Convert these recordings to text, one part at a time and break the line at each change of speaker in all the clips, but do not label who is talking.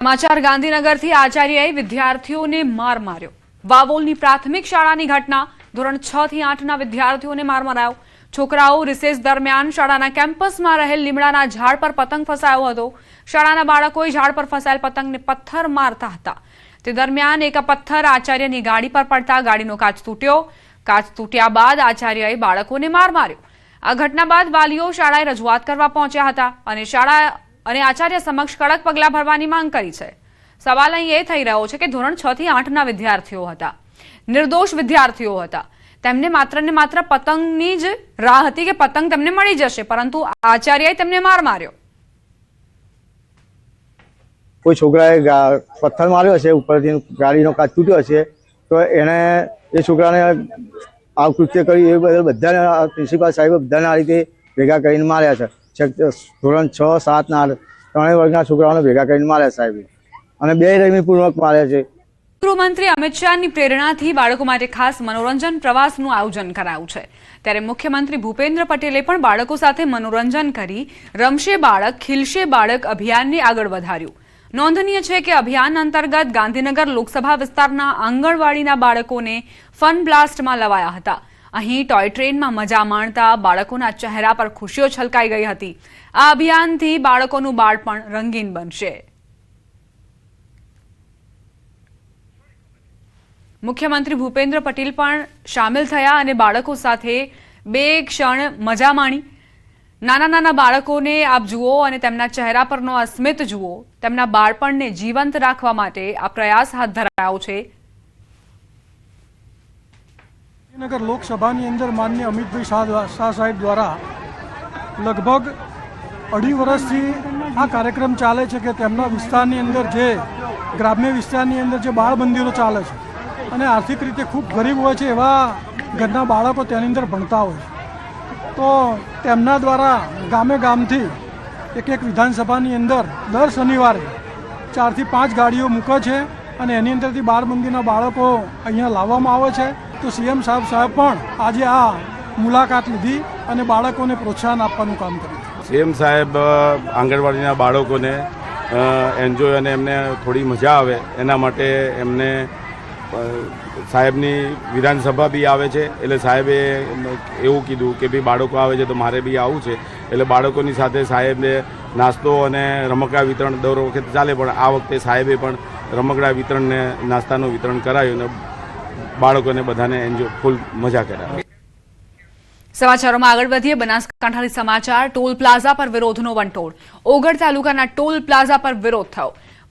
સમાચાર ગાંધીનગરથી આચાર્યએ વિદ્યાર્થીઓને માર માર્યો। વાવોલની પ્રાથમિક શાળાની ઘટના। ધોરણ 6 થી 8ના વિદ્યાર્થીઓને માર મરાયો। છોકરાઓ રિસેસ દરમિયાન શાળાના કેમ્પસમાં રહેલ લીમડાના ઝાડ પર પતંગ ફસાયો હતો। શાળાના બાળકોએ ઝાડ પર ફસાયેલ પતંગને પથ્થર મારતા હતા। તે દરમિયાન એક પથ્થર આચાર્યની ગાડી પર પડતા ગાડીનો કાચ તૂટ્યો। કાચ તૂટ્યા બાદ આચાર્યએ બાળકોને માર માર્યો। આ ઘટના બાદ વાલીઓ શાળાએ રજૂઆત કરવા પહોંચ્યા હતા અને શાળા અને આચાર્ય સમક્ષ કડક પગલાં ભરવાની માંગ કરી છે। સવાલ અહીં એ થઈ રહ્યો છે કે ધોરણ 6 થી 8ના વિદ્યાર્થીઓ હતા, નિર્દોષ વિદ્યાર્થીઓ હતા। તેમને માત્ર ને માત્ર પતંગની જ રાહ હતી કે પતંગ તેમને મળી જશે, પરંતુ આચાર્યએ તેમને માર માર્યો।
કોઈ છોકરાએ પથ્થર માર્યો હશે, ઉપરથી ગાડીનો કાચ તૂટ્યો હશે, તો એને એ છોકરાને આ કૃત્ય કર્યું એ બદલ બધાને પ્રિન્સિપાલ સાહેબ બધાને આ રીતે ભેગા કરીને માર્યા છે। ધોરણ 6, 7 ના 3 વર્ગના છોકરાઓને ભેગા કરીને માર્યા સાહેબે, અને બેરહેમીપૂર્વક માર્યા છે।
ગૃહમંત્રી અમિત શાહની પ્રેરણાથી બાળકો માટે ખાસ મનોરંજન પ્રવાસનું આયોજન કરાયું છે। ત્યારે મુખ્યમંત્રી ભૂપેન્દ્ર પટેલે પણ બાળકો સાથે મનોરંજન કરી રમશે બાળક ખીલશે બાળક અભિયાનને આગળ વધાર્યું। નોંધનીય છે કે અભિયાન અંતર્ગત ગાંધીનગર લોકસભા વિસ્તારના આંગણવાડીના બાળકોને ફન બ્લાસ્ટમાં લવાયા હતા। અહીં ટોય ટ્રેનમાં મજા માણતા બાળકોના ચહેરા પર ખુશીઓ છલકાઈ ગઈ હતી। આ અભિયાનથી બાળકોનું બાળપણ રંગીન બનશે। મુખ્યમંત્રી ભૂપેન્દ્ર પટેલ પણ સામેલ થયા અને બાળકો સાથે બે ક્ષણ મજા માણી। નાના નાના બાળકોને આપ જુઓ અને તેમના ચહેરા પરનો આ સ્મિત જુઓ। તેમના બાળપણને જીવંત રાખવા માટે આ પ્રયાસ હાથ ધરાયો છે।
ગાંધીનગર લોકસભાની અંદર માનનીય અમિતભાઈ શાહ સાહેબ દ્વારા લગભગ 2.5 વર્ષથી આ કાર્યક્રમ ચાલે છે કે તેમના વિસ્તારની અંદર જે ગ્રામ્ય વિસ્તારની અંદર જે બાળ મંદિરો ચાલે છે અને આર્થિક રીતે ખૂબ ગરીબ હોય છે એવા ઘરના બાળકો તેની અંદર ભણતા હોય છે, તો તેમના દ્વારા ગામે ગામથી એક વિધાનસભાની અંદર દર શનિવારે 4 થી 5 ગાડીઓ મૂકે છે અને એની અંદરથી બાળ મંદિરના બાળકો અહીંયા લાવવામાં આવે છે। તો સીએમ સાહેબ પણ આજે આ મુલાકાત લીધી અને બાળકોને પ્રોત્સાહન આપવાનું કામ કર્યું।
સીએમ સાહેબ આંગણવાડીના બાળકોને એન્જોય અને એમને થોડી મજા આવે એના માટે એમને સાહેબની વિધાનસભા બી આવે છે, એટલે સાહેબે એવું કીધું કે ભાઈ બાળકો આવે છે તો મારે બી આવવું છે, એટલે બાળકોની સાથે સાહેબે નાસ્તો અને રમકડા વિતરણ દર વખતે ચાલે, પણ આ વખતે સાહેબે પણ રમકડા વિતરણને નાસ્તાનું વિતરણ કરાયું અને બાળકોને બધાને એન્જોય ફૂલ મજા કરાવી।
સમાચારોમાં આગળ વધીએ। બનાસકાંઠાથી સમાચાર। ટોલ પ્લાઝા પર વિરોધનો વંટોળ। ઓગળ તાલુકાના ટોલ પ્લાઝા પર વિરોધ થયો।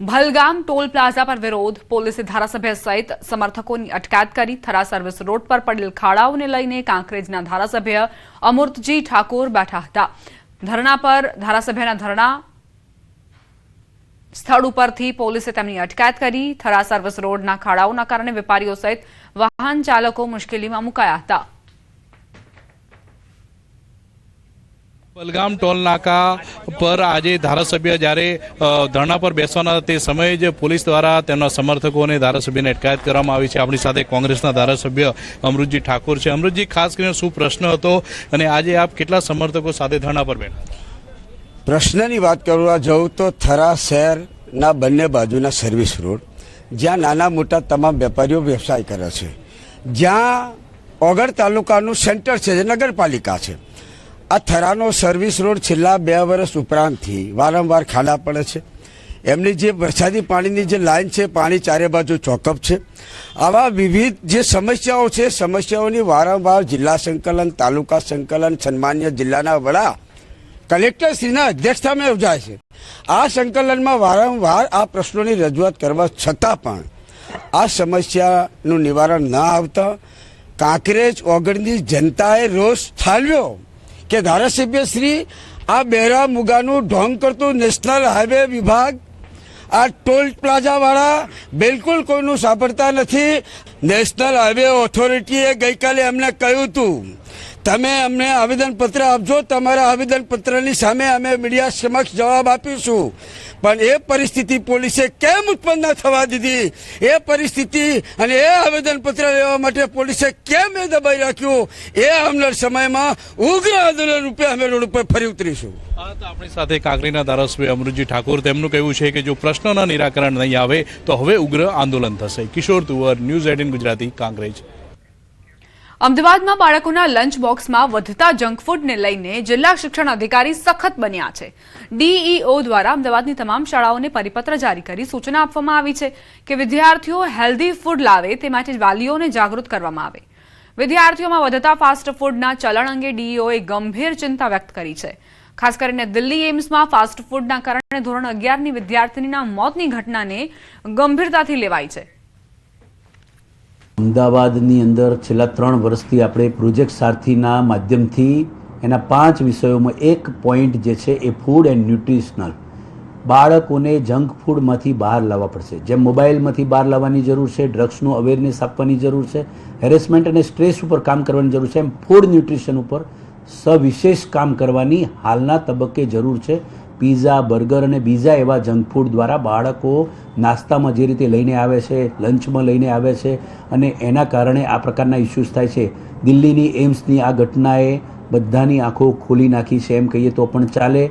ભલગામ ટોલ પ્લાઝા પર વિરોધ। પોલીસે ધારાસભ્ય સહિત સમર્થકોની અટકાયત કરી। થરા સર્વિસ રોડ પર પડેલ ખાડાઓને લઈને કાંકરેજના ધારાસભ્ય અમૃતજી ઠાકોર બેઠા હતા। ધરણા પર ધારાસભ્યના ધરણા સ્થળ ઉપરથી પોલીસે તેમની અટકાયત કરી। થરા સર્વિસ રોડના ખાડાઓના કારણે વેપારીઓ સહિત વાહન ચાલકો મુશ્કેલીમાં મુકાયા હતા।
બલગામ ટોલ નાકા પર આજે ધારાસભ્ય જ્યારે ધરણા પર બેસવાના તે સમયે જ પોલીસ દ્વારા તેમના સમર્થકો અને ધારાસભ્યને અટકાયત કરવામાં આવી છે। આપણી સાથે કોંગ્રેસના ધારાસભ્ય અમૃતજી ઠાકોર છે। અમૃતજી, ખાસ કરીને શું પ્રશ્ન હતો અને આજે આપ કેટલા સમર્થકો સાથે ધરણા પર બેઠા?
પ્રશ્નની વાત કરવા જાઉં તો થરા શહેરના બંને બાજુના સર્વિસ રોડ, જ્યાં નાના મોટા તમામ વેપારીઓ વ્યવસાય કરે છે, જ્યાં ઓગળ તાલુકાનું સેન્ટર છે જે નગરપાલિકા છે, આ થરાનો સર્વિસ રોડ છેલ્લા 2 વર્ષ ઉપરાંતથી વારંવાર ખાડા પડે છે। એમની જે વરસાદી પાણીની જે લાઈન છે, પાણી ચારે બાજુ ચોકઅપ છે। આવા વિવિધ જે સમસ્યાઓ છે, સમસ્યાઓની વારંવાર જિલ્લા સંકલન, તાલુકા સંકલન, સન્માન્ય જિલ્લાના વડા કલેક્ટરશ્રીના અધ્યક્ષતામાં યોજાય છે। આ સંકલનમાં વારંવાર આ પ્રશ્નોની રજૂઆત કરવા છતાં પણ આ સમસ્યાનું નિવારણ ન આવતા કાંકરેજ ઓગળની જનતાએ રોષ ઠાલવ્યો કે ધારાસભ્યશ્રી આ બેરા મુગાનું ઢોંગ કરતું નેશનલ હાઈવે વિભાગ, આ ટોલ પ્લાઝાવાળા બિલકુલ કોઈનું સાંભળતા નથી। નેશનલ હાઈવે ઓથોરિટીએ ગઈકાલે એમને કહ્યું હતું તમે અમને આવેદનપત્ર આપજો, તમારા આવેદનપત્રની સામે અમે મીડિયા સમક્ષ જવાબ આપીશું. પણ એ પરિસ્થિતિ પોલીસે કેમ ઉત્પન્ન ન થવા દીધી? એ પરિસ્થિતિ અને એ આવેદનપત્ર લેવા માટે પોલીસે કેમ એ દબાઈ રાખ્યું? એ આવનાર સમયમાં ઉગ્ર આંદોલન રૂપે અમે રોડ ઉપર ફરી ઉતરીશું.
આપણી સાથે કાંકરેજના ધારાસભ્ય અમૃતજી ઠાકોર, તેમનું કહેવું છે કે જો પ્રશ્નોના નિરાકરણ નહીં આવે તો હવે ઉગ્ર આંદોલન થશે. કિશોર તુવર, ન્યૂઝ 18 ગુજરાતી, કાંકરેજ.
અમદાવાદમાં બાળકોના લંચ બોક્સમાં વધતા જંક ફૂડને લઈને જિલ્લા શિક્ષણ અધિકારી સખત બન્યા છે. ડીઈઓ દ્વારા અમદાવાદની તમામ શાળાઓને પરિપત્ર જારી કરી સૂચના આપવામાં આવી છે કે વિદ્યાર્થીઓ હેલ્ધી ફૂડ લાવે તે માટે વાલીઓને જાગૃત કરવામાં આવે. વિદ્યાર્થીઓમાં વધતા ફાસ્ટ ફૂડના ચલણ અંગે ડીઈઓએ ગંભીર ચિંતા વ્યક્ત કરી છે. ખાસ કરીને દિલ્હી એમ્સમાં ફાસ્ટ ફૂડના કારણે ધોરણ 11ની વિદ્યાર્થીનીના મોતની ઘટનાને ગંભીરતાથી લેવાઈ છે.
અમદાવાદની અંદર છેલ્લા 3 વર્ષથી આપણે પ્રોજેક્ટ સારથીના માધ્યમથી એના 5 વિષયોમાં એક પોઈન્ટ જે છે એ ફૂડ એન્ડ ન્યુટ્રિશનલ. બાળકોને જંક ફૂડમાંથી બહાર લાવવા પડશે. જેમ મોબાઈલમાંથી બહાર લાવવાની જરૂર છે, ડ્રગ્સનું અવેરનેસ આપવાની જરૂર છે, હેરેસમેન્ટ અને સ્ટ્રેસ ઉપર કામ કરવાની જરૂર છે, એમ ફૂડ ન્યુટ્રિશન ઉપર સવિશેષ કામ કરવાની હાલના તબક્કે જરૂર છે. પીઝા, બર્ગર અને બીજા એવા જંક ફૂડ દ્વારા બાળકો નાસ્તામાં જે રીતે લઈને આવે છે, લંચમાં લઈને આવે છે અને એના કારણે આ પ્રકારના ઇસ્યુઝ થાય છે. દિલ્હીની એમ્સની આ ઘટનાએ બધાની આંખો ખોલી નાખી છે એમ કહીએ તો પણ ચાલે.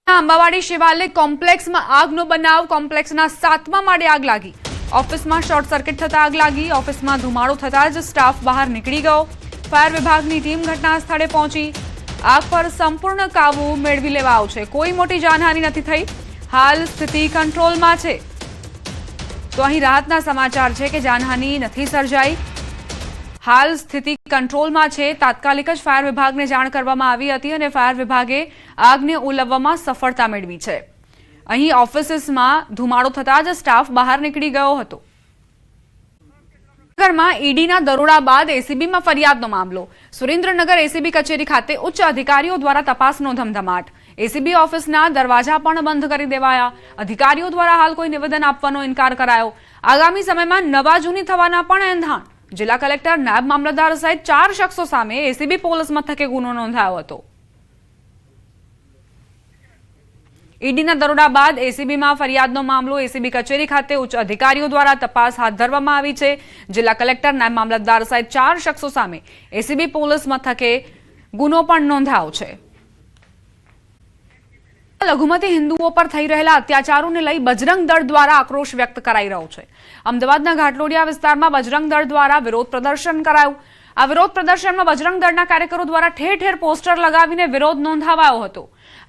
અંબાવાડી શિવાલય કોમ્પ્લેક્સમાં આગનો બનાવ. કોમ્પ્લેક્સના 7મા માળે આગ લાગી. ઓફિસમાં શોર્ટ સર્કિટ થતા આગ લાગી. ઓફિસમાં ધુમાડો થતા જ સ્ટાફ બહાર નીકળી ગયો. ફાયર વિભાગની ટીમ ઘટના સ્થળે પહોંચી આગ પર સંપૂર્ણ કાબુ મેળવી લેવાયો છે. કોઈ મોટી જાનહાનિ નથી થઈ. હાલ સ્થિતિ કંટ્રોલમાં છે. તો અહીં રાહતના સમાચાર છે કે જાનહાનિ નથી સર્જાઈ. હાલ સ્થિતિ કંટ્રોલમાં છે. તાત્કાલિક જ ફાયર વિભાગને જાણ કરવામાં આવી હતી અને ફાયર વિભાગે આગને ઓલવવામાં સફળતા મેળવી છે. અહીં ઓફિસમાં ધુમાડો થતા જ સ્ટાફ બહાર નીકળી ગયો હતો. સુરેન્દ્રનગરમાં ઈડીના દરોડા બાદ એસીબીમાં ફરિયાદનો મામલો. સુરેન્દ્રનગર એસીબી કચેરી ખાતે ઉચ્ચ અધિકારીઓ દ્વારા તપાસનો ધમધમાટ. એસીબી ઓફિસના દરવાજા પણ બંધ કરી દેવાયા. અધિકારીઓ દ્વારા હાલ કોઈ નિવેદન આપવાનો ઇનકાર કરાયો. આગામી સમયમાં નવા જૂની થવાના પણ એંધાણ. જિલ્લા કલેક્ટર, નાયબ મામલતદાર સહિત 4 શખ્સો સામે એસીબી પોલીસ મથકે ગુનો નોંધાયો હતો. ઈડીના દરોડા બાદ એસીબીમાં ફરિયાદનો મામલો. એસીબી કચેરી ખાતે ઉચ્ચ અધિકારીઓ દ્વારા તપાસ હાથ ધરવામાં આવી છે. જિલ્લા કલેક્ટર, નાયબ મામલતદાર સહિત 4 શખ્સો સામે એસીબી પોલીસ મથકે ગુનો પણ નોંધાયો છે. લઘુમતી હિન્દુઓ પર થઈ રહેલા અત્યાચારોને લઈ બજરંગ દળ દ્વારા આક્રોશ વ્યક્ત કરાઈ રહ્યો છે. અમદાવાદના ઘાટલોડિયા વિસ્તારમાં બજરંગ દળ દ્વારા વિરોધ પ્રદર્શન કરાયું. આ વિરોધ પ્રદર્શનમાં બજરંગ દળના કાર્યકરો દ્વારા ઠેર ઠેર પોસ્ટર લગાવીને વિરોધ નોંધાવાયો હતો.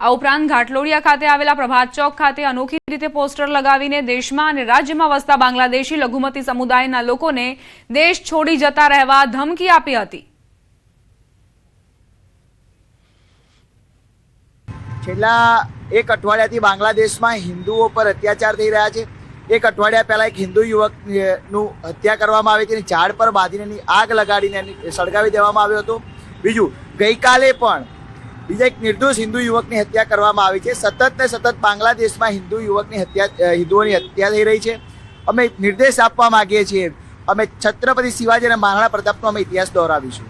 આ ઉપરાંત ઘાટલોડિયા ખાતે આવેલા પ્રભાત ચોક ખાતે અનોખી રીતે પોસ્ટર લગાવીને દેશમાં અને રાજ્યમાં વસતા બાંગ્લાદેશી લઘુમતી સમુદાયના લોકોને દેશ છોડી જતા રહેવા ધમકી આપી હતી.
છેલ્લા 1 અઠવાડિયાથી બાંગ્લાદેશમાં હિન્દુઓ પર અત્યાચાર થઈ રહ્યા છે. 1 અઠવાડિયા પહેલા એક હિન્દુ યુવકનું હત્યા કરવામાં આવી હતી. ઝાડ પર બાંધીને આગ લગાડીને સળગાવી દેવામાં આવ્યો હતો. બીજું, ગઈકાલે પણ બીજા એક નિર્દોષ હિન્દુ યુવકની હત્યા કરવામાં આવી છે. સતત ને સતત બાંગ્લાદેશમાં હિન્દુઓની હત્યા થઈ રહી છે. અમે નિર્દેશ આપવા માંગીએ છીએ. અમે છત્રપતિ શિવાજી અને મહારાણા પ્રતાપનો અમે ઇતિહાસ દોહરાવીશું.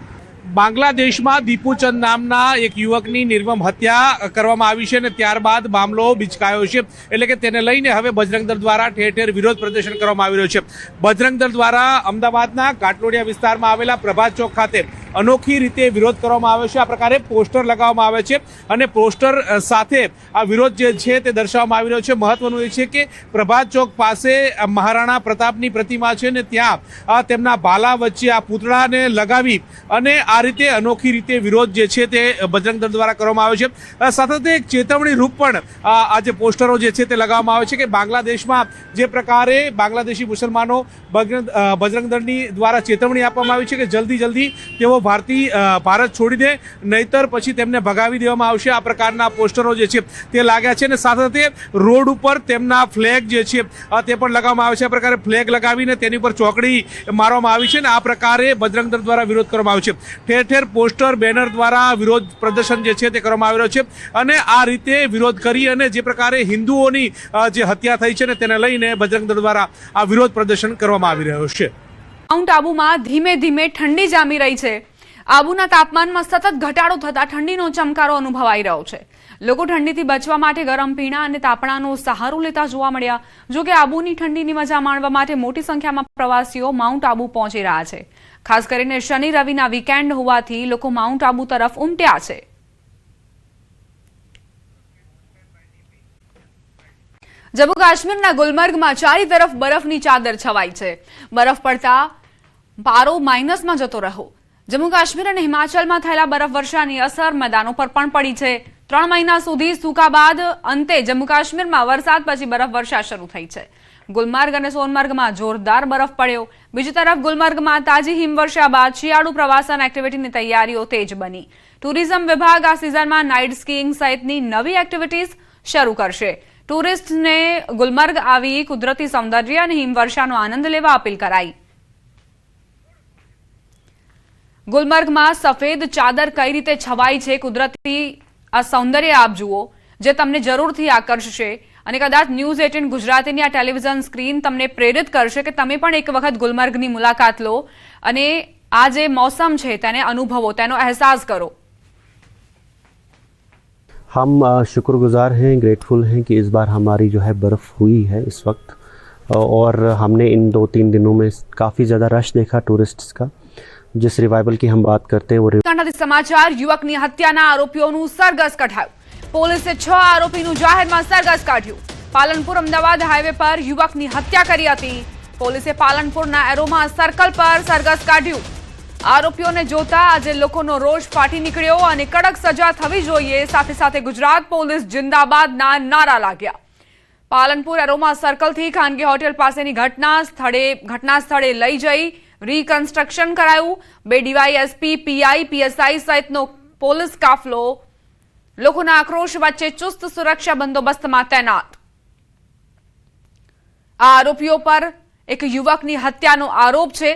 બાંગ્લાદેશમાં દીપુચંદ નામના એક યુવકની નિર્મમ હત્યા કરવામાં આવી છે અને ત્યારબાદ મામલો બિચકાયો છે. એટલે કે તેને લઈને હવે બજરંગ દળ દ્વારા ઠેર ઠેર વિરોધ પ્રદર્શન કરવામાં આવી રહ્યો છે. બજરંગ દળ દ્વારા અમદાવાદના ઘાટલોડિયા વિસ્તારમાં આવેલા પ્રભાત ચોક ખાતે અનોખી રીતે વિરોધ કરવામાં આવ્યો છે. આ પ્રકારે પોસ્ટર લગાવવામાં આવે છે અને પોસ્ટર સાથે આ વિરોધ જે છે તે દર્શાવવામાં આવી રહ્યો છે. મહત્વનું એ છે કે પ્રભાત ચોક પાસે મહારાણા પ્રતાપની પ્રતિમા છે ને ત્યાં તેમના ભાલા વચ્ચે આ પૂતળાને લગાવી અને આ રીતે અનોખી રીતે વિરોધ જે છે તે બજરંગ દળ દ્વારા કરવામાં આવ્યો છે. સાથે એક ચેતવણી રૂપ પણ આ જે પોસ્ટરો જે છે તે લગાવવામાં આવે છે કે બાંગ્લાદેશમાં જે પ્રકારે બાંગ્લાદેશી મુસલમાનો બજરંગ દળની દ્વારા ચેતવણી આપવામાં આવી છે કે જલ્દી તેઓ ભારત છોડી દે, નહીતર પછી તેમને ભગાવી દેવામાં આવશે. આ પ્રકારના પોસ્ટરો જે છે તે લાગ્યા છે અને સાથે રોડ ઉપર તેમના ફ્લેગ જે છે તે પણ લગાવવામાં આવે છે. આ પ્રકારે ફ્લેગ લગાવીને તેની પર ચોકડી મારવામાં આવી છે અને આ પ્રકારે બજરંગ દળ દ્વારા વિરોધ કરવામાં આવ્યો છે. ઠેર ઠેર પોસ્ટર, બેનર દ્વારા વિરોધ પ્રદર્શન જે છે તે કરવામાં આવી રહ્યો છે અને આ રીતે વિરોધ કરી અને જે પ્રકારે હિન્દુઓની જે હત્યા થઈ છે ને તેને લઈને બજરંગ દળ દ્વારા આ વિરોધ પ્રદર્શન કરવામાં આવી રહ્યો છે.
માઉન્ટ આબુમાં ધીમે ધીમે ઠંડી જામી રહી છે. આબુના તાપમાનમાં સતત ઘટાડો થતા ઠંડીનો ચમકારો અનુભવાઈ રહ્યો છે. લોકો ઠંડીથી બચવા માટે ગરમ પીણા અને તાપણાનો સહારો લેતા જોવા મળ્યા. જો કે આબુની ઠંડીની મજા માણવા માટે મોટી સંખ્યામાં પ્રવાસીઓ માઉન્ટ આબુ પહોંચી રહ્યા છે. ખાસ કરીને શનિ રવિના વીકેન્ડ હોવાથી લોકો માઉન્ટ આબુ તરફ ઉમટ્યા છે. જમ્મુ કાશ્મીરના ગુલમર્ગમાં ચારે તરફ બરફની ચાદર છવાઈ છે. બરફ પડતા પારો માઇનસમાં જતો રહ્યો. જમ્મુ કાશ્મીર અને હિમાચલમાં થયેલા બરફવર્ષાની અસર મેદાનો પર પણ પડી છે. 3 મહિના સુધી સૂકા બાદ અંતે જમ્મુ કાશ્મીરમાં વરસાદ પછી બરફવર્ષા શરૂ થઈ છે. ગુલમર્ગ અને સોનમર્ગમાં જોરદાર બરફ પડ્યો. બીજી તરફ ગુલમર્ગમાં તાજી હિમવર્ષા બાદ શિયાળુ પ્રવાસન એક્ટિવિટીની તૈયારીઓ તેજ બની. ટુરિઝમ વિભાગ આ સિઝનમાં નાઇટ સ્કીઇંગ સહિતની નવી એક્ટિવિટીઝ શરૂ કરશે. ટુરિસ્ટને ગુલમર્ગ આવી કુદરતી સૌંદર્ય અને હિમવર્ષાનો આનંદ લેવા અપીલ કરાઈ. ગુલમર્ગમાં સફેદ ચાદર કઈ રીતે છવાઈ છે, કુદરતી આ સૌંદર્ય આપ જુઓ, જે તમને જરૂરથી આકર્ષશે અને કદાચ ન્યૂઝ 18 ગુજરાતીની આ ટેલિવિઝન સ્ક્રીન તમને પ્રેરિત કરશે કે તમે પણ એક વખત ગુલમર્ગની મુલાકાત લો અને આ જે મોસમ છે તેને અનુભવો, તેનો અહેસાસ કરો.
हम शुक्रगुजार हैं, ग्रेटफुल हैं कि इस बार हमारी जो है बर्फ़ हुई है इस वक्त, और हमने इन 2-3 दिनों में काफ़ी ज़्यादा रश देखा टूरिस्ट्स का. जिस रिवाइवल की हम बात करते हैं वो
समाचार युवकनी हत्याના આરોપીઓનું સરઘસ કઢાયું. પોલીસે 6 આરોપીનું જાહેરમાં સરઘસ કાઢ્યું. પાલનપુર અમદાવાદ હાઈવે પર યુવકની હત્યા કરી હતી. પોલીસે પાલનપુરના એરોમા સર્કલ પર સરઘસ કાઢ્યું. આરોપીઓને જોતા આજે લોકોનો રોષ ફાટી નીકળ્યો અને કડક સજા થવી જોઈએ, સાથે સાથે ગુજરાત પોલીસ જિંદાબાદના નારા લાગ્યા. પાલનપુર એરોમા સર્કલથી ખાનગી હોટેલ પાસેની ઘટના સ્થળે લઈ જઈ રીકન્સ્ટ્રક્શન કરાયું. 2 ડીવાયએસપી, પીઆઈ, પીએસઆઈ સહિતનો પોલીસ કાફલો લોકોના આક્રોશ વચ્ચે ચુસ્ત સુરક્ષા બંદોબસ્તમાં તૈનાત. આ આરોપીઓ પર એક યુવકની હત્યાનો આરોપ છે.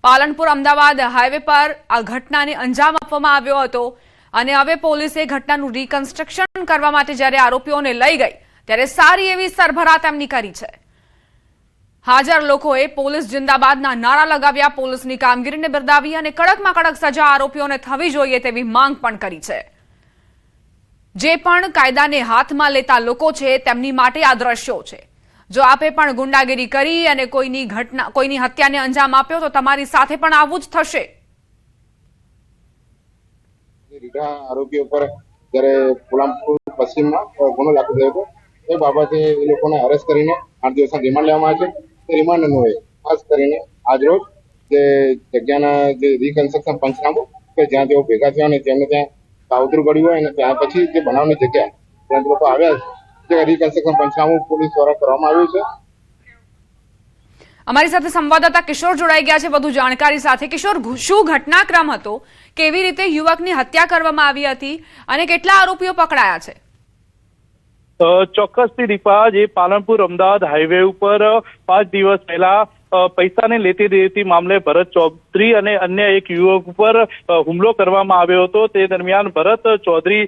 પાલનપુર અમદાવાદ હાઈવે પર આ ઘટનાને અંજામ આપવામાં આવ્યો હતો અને હવે પોલીસે ઘટનાનું રીકન્સ્ટ્રક્શન કરવા માટે જ્યારે આરોપીઓને લઈ ગઈ ત્યારે સારી એવી સરભરા તેમની કરી છે. હાજર લોકોએ પોલીસ જિંદાબાદના નારા લગાવ્યા, પોલીસની કામગીરીને બિરદાવી અને કડકમાં કડક સજા આરોપીઓને થવી જોઈએ તેવી માંગ પણ કરી છે. જે પણ કાયદાને હાથમાં લેતા લોકો છે તેમની માટે આ દ્રશ્યો છે. જો આપે પણ ગુંડાગીરી કરી અને કોઈની હત્યાને અંજામ આપ્યો તો તમારી સાથે પણ આવું જ થશે.
આરોપીઓ પર જ્યારે પાલનપુર પશ્ચિમમાં ગુનો દાખલ થયો હતો એ બાબતે એ લોકોને અરેસ્ટ કરીને 8 દિવસના રિમાન્ડ લેવામાં આવે છે. તે રિમાન્ડ અન્વયે ખાસ કરીને આજરોજ જે જગ્યાના જે રીકન્સ્ટ્રક્શન પંચનામું કે જ્યાં તેઓ ભેગા થયા અને તેમને ત્યાં કાવતરું કર્યું હોય અને ત્યાં પછી જે બનાવની જગ્યા ત્યાં લોકો આવ્યા છે તે રીકન્સ્ટ્રક્શન પંચનામું પોલીસ દ્વારા કરવામાં આવ્યું છે.
અમારી સાથે સંવાદદાતા કિશોર જોડાઈ ગયા છે વધુ જાણકારી સાથે. કિશોર, શું ઘટનાક્રમ હતો, કેવી રીતે યુવકની હત્યા કરવામાં આવી હતી અને કેટલા આરોપીઓ પકડાયા છે?
ચોક્કસથી દીપા, જે પાલનપુર અમદાવાદ હાઈવે ઉપર 5 દિવસ પહેલા પૈસાને લેતી દેતી મામલે ભરત ચૌધરી અને અન્ય એક યુવક ઉપર હુમલો કરવામાં આવ્યો હતો. તે દરમિયાન ભરત ચૌધરી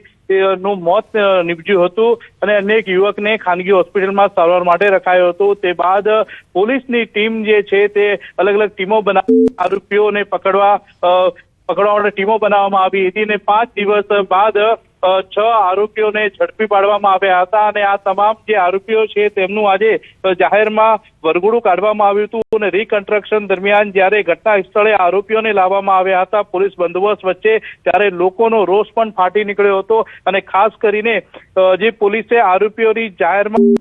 નું મોત નીપજ્યું હતું અને અન્ય એક યુવકને ખાનગી હોસ્પિટલમાં સારવાર માટે રખાયો હતો. તે બાદ પોલીસની ટીમ જે છે તે અલગ અલગ ટીમો બનાવી આરોપીઓને પકડવા માટે ટીમો બનાવવામાં આવી હતી અને 5 દિવસ બાદ 6 આરોપીઓને ઝડપી પાડવામાં આવ્યા હતા અને આ તમામ જે આરોપીઓ છે તેમનું આજે જાહેરમાં વરઘોડું કાઢવામાં આવ્યું હતું અને રીકન્સ્ટ્રક્શન દરમિયાન જ્યારે ઘટના સ્થળે આરોપીઓને લાવવામાં આવ્યા હતા પોલીસ બંદોબસ્ત વચ્ચે, ત્યારે લોકોનો રોષ પણ ફાટી નીકળ્યો હતો અને ખાસ કરીને જે પોલીસે આરોપીઓની જાહેરમાં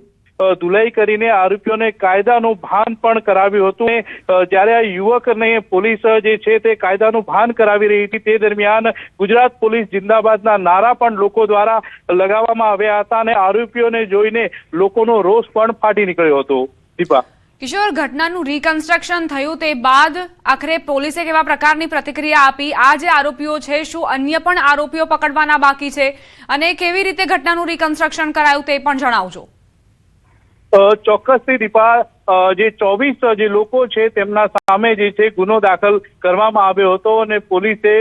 ધુલાઈ કરીને આરોપીઓને કાયદાનું ભાન પણ કરાવ્યું હતું. જ્યારે આ યુવકને પોલીસ જે છે તે કાયદાનું ભાન કરાવી રહી હતી તે દરમિયાન ગુજરાત પોલીસ જિંદાબાદના નારા પણ લોકો દ્વારા લગાવવામાં આવ્યા હતા અને આરોપીઓને જોઈને લોકોનો રોષ પણ ફાટી નીકળ્યો હતો. દીપા,
કિશોર, ઘટનાનું રીકન્સ્ટ્રક્શન થયું તે બાદ આખરે પોલીસે કેવા પ્રકારની પ્રતિક્રિયા આપી? આ જે આરોપીઓ છે, શું અન્ય પણ આરોપીઓ પકડવાના બાકી છે અને કેવી રીતે ઘટનાનું રીકન્સ્ટ્રક્શન કરાયું તે પણ જણાવજો.
ચોક્કસથી દીપા જે 24 જે લોકો છે તેમના સામે જે છે ગુનો દાખલ કરવામાં આવ્યો હતો અને પોલીસે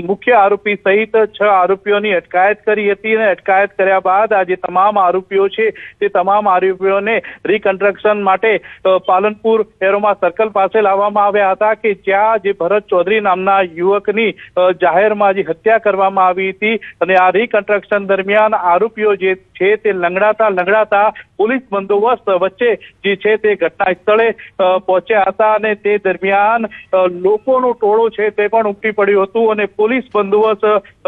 મુખ્ય આરોપી સહિત 6 આરોપીઓની અટકાયત કરી હતી અને અટકાયત કર્યા બાદ આ જે તમામ આરોપીઓ છે તે તમામ આરોપીઓને રિકન્સ્ટ્રક્શન માટે પાલનપુર એરોમા સર્કલ પાસે લાવવામાં આવ્યા હતા કે જ્યાં જે ભરત ચૌધરી નામના યુવકની જાહેરમાં જે હત્યા કરવામાં આવી હતી અને આ રિકન્સ્ટ્રક્શન દરમિયાન આરોપીઓ જે છે તે લંગડાતા પોલીસ બંદોબસ્ત વચ્ચે જે છે તે ઘટના સ્થળે પહોંચ્યા હતા અને તે દરમિયાન લોકોનો ટોળો છે તે પણ ઉમટી પડ્યું હતું અને પોલીસ બંદોબસ્ત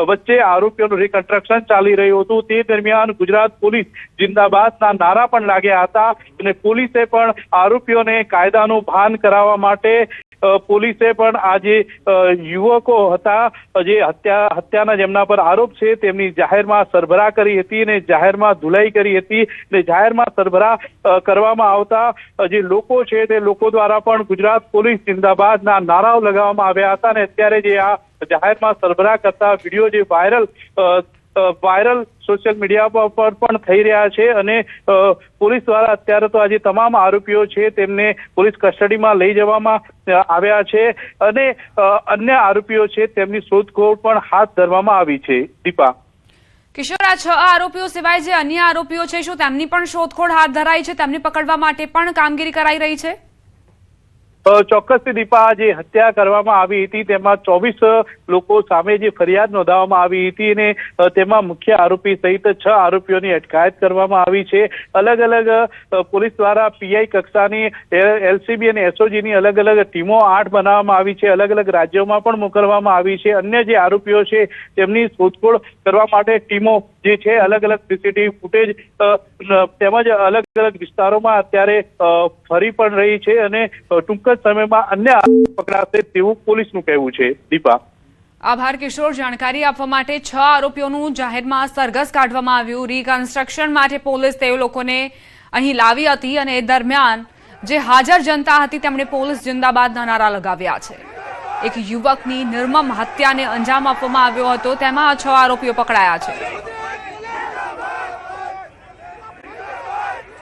વચ્ચે આરોપીઓનું રિકન્સ્ટ્રક્શન ચાલી રહ્યું હતું. તે દરમિયાન ગુજરાત પોલીસ જિંદાબાદના નારા પણ લાગ્યા હતા અને પોલીસે પણ આરોપીઓને કાયદાનું ભાન કરાવવા માટે પોલીસે પણ આ જે યુવકો હતા જે હત્યાના જેમના પર આરોપ છે તેમની જાહેરમાં સરભરા કરી હતી અને જાહેરમાં ધુલાઈ કરી હતી અને જાહેરમાં સરભરા કરવામાં આવતા જે લોકો છે તે લોકો દ્વારા પણ ગુજરાત પોલીસ જિંદાબાદના નારાઓ લગાવવામાં આવ્યા હતા અને અત્યારે જે આ જાહેરમાં સરભરા કરતા વિડીયો જે વાયરલ સોશિયલ મીડિયા પર પણ થઈ રહ્યા છે અને પોલીસ દ્વારા અત્યારે તો આજે તમામ આરોપીઓ છે તેમને પોલીસ કસ્ટડીમાં લઈ જવામાં આવ્યા છે અને અન્ય આરોપીઓ છે તેમની શોધખોળ પણ હાથ ધરવામાં આવી છે. દીપા.
કિશોર, આ 6 આરોપીઓ સિવાય જે અન્ય આરોપીઓ છે શું તેમની પણ શોધખોળ હાથ ધરાઈ છે? તેમને પકડવા માટે પણ કામગીરી કરાઈ રહી છે?
ચોક્કસથી દીપા, જે હત્યા કરવામાં આવી હતી તેમાં 24 લોકો સામે જે ફરિયાદ નોંધાવવામાં આવી હતી અને તેમાં મુખ્ય આરોપી સહિત 6 આરોપીઓની અટકાયત કરવામાં આવી છે. અલગ અલગ પોલીસ દ્વારા પીઆઈ કક્ષાની એલસીબી અને એસઓજીની અલગ અલગ ટીમો 8 બનાવવામાં આવી છે. અલગ અલગ રાજ્યોમાં પણ મોકલવામાં આવી છે. અન્ય જે આરોપીઓ છે તેમની શોધખોળ કરવા માટે ટીમો જે છે અલગ અલગ સીસીટીવી ફૂટેજ તેમજ અલગ અલગ વિસ્તારોમાં અત્યારે ફરી પણ રહી છે અને ટૂંક સમયમાં અન્ય પકડાશે તેવું પોલીસનું કહેવું છે. દીપા.
આભાર કિશોર, જાણકારી આપવા માટે. 6 આરોપીઓનું જાહેરમાં સરઘસ કાઢવામાં આવ્યું. રિકન્સ્ટ્રક્શન માટે પોલીસ તે લોકોને અહીં લાવી હતી અને એ દરમિયાન જે હાજર જનતા હતી તેમણે પોલીસ જિંદાબાદના નારા લગાવ્યા છે. એક યુવકની નિર્મમ હત્યાને અંજામ આપવામાં આવ્યો હતો. તેમાં 6 આરોપીઓ પકડાયા છે.